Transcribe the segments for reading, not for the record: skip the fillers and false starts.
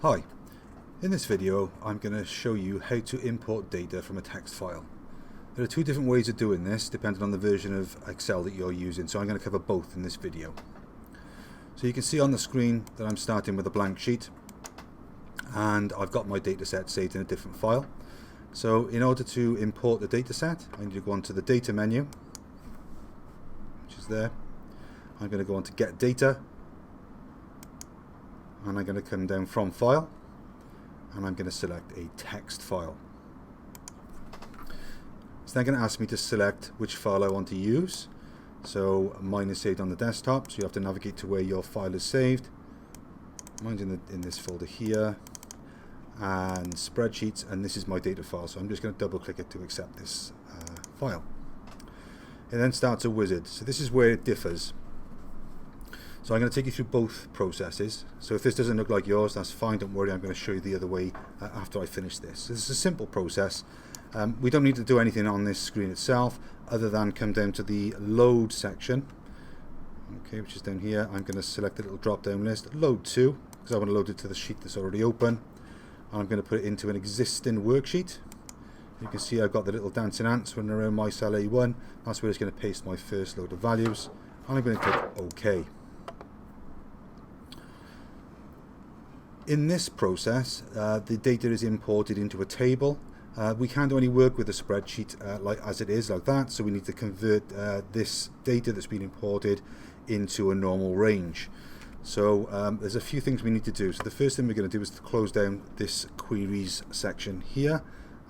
Hi, in this video I'm going to show you how to import data from a text file. There are two different ways of doing this depending on the version of Excel that you're using, so I'm going to cover both in this video. So you can see on the screen that I'm starting with a blank sheet and I've got my data set saved in a different file. So in order to import the data set, I need to go onto the data menu, which is there. I'm going to go on to get data, and I'm going to come down from file and I'm going to select a text file. It's then going to ask me to select which file I want to use. So mine is saved on the desktop, so you have to navigate to where your file is saved. Mine's in this folder here, and Spreadsheets, and this is my data file, so I'm just going to double click it to accept this file. It then starts a wizard, so this is where it differs. So I'm going to take you through both processes. So if this doesn't look like yours, that's fine, don't worry, I'm going to show you the other way after I finish this. So this is a simple process. We don't need to do anything on this screen itself other than come down to the load section, okay, which is down here. I'm going to select the little drop down list, load to, because I want to load it to the sheet that's already open. And I'm going to put it into an existing worksheet. You can see I've got the little dancing ants running around my cell A1. That's where it's going to paste my first load of values. And I'm going to click OK. In this process, the data is imported into a table. We can't only work with a spreadsheet like as it is like that, so we need to convert this data that's been imported into a normal range. So there's a few things we need to do. So the first thing we're going to do is to close down this queries section here.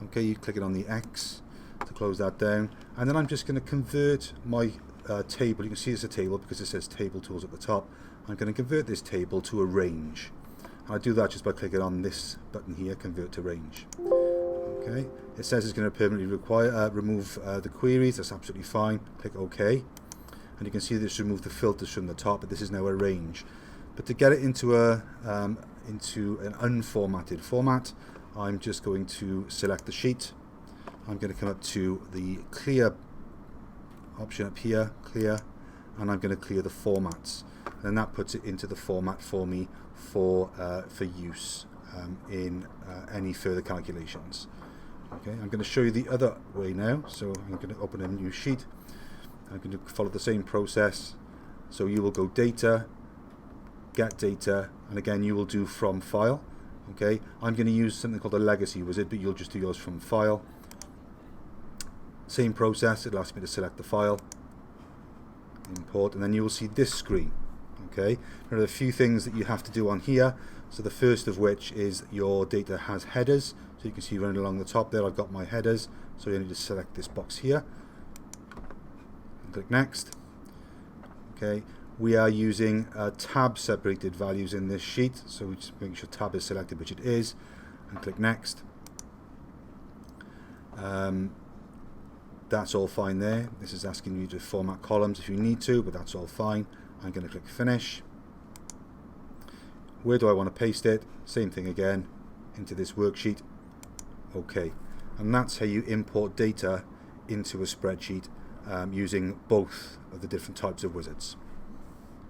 Okay, you click it on the X to close that down, and then I'm just going to convert my table. You can see it's a table because it says table tools at the top. I'm going to convert this table to a range. I do that just by clicking on this button here, convert to range. Okay, it says it's going to permanently remove the queries. That's absolutely fine. Click OK, and you can see this removed the filters from the top, but this is now a range. But to get it into an unformatted format, I'm just going to select the sheet. I'm going to come up to the clear option up here, clear, and I'm going to clear the formats. And then that puts it into the format for me for use in any further calculations. Okay, I'm going to show you the other way now. So I'm going to open a new sheet. I'm going to follow the same process. So you will go data, get data, and again you will do from file. Okay, I'm going to use something called a legacy wizard, but you'll just do yours from file. Same process, it'll ask me to select the file, import, and then you will see this screen. Okay, there are a few things that you have to do on here. So the first of which is your data has headers. So you can see running along the top there, I've got my headers. So you need to select this box here and click next. Okay, we are using tab separated values in this sheet, so we just make sure tab is selected, which it is, and click next. That's all fine there. This is asking you to format columns if you need to, but that's all fine. I'm going to click finish. Where do I want to paste it? Same thing again, into this worksheet. OK, and that's how you import data into a spreadsheet using both of the different types of wizards.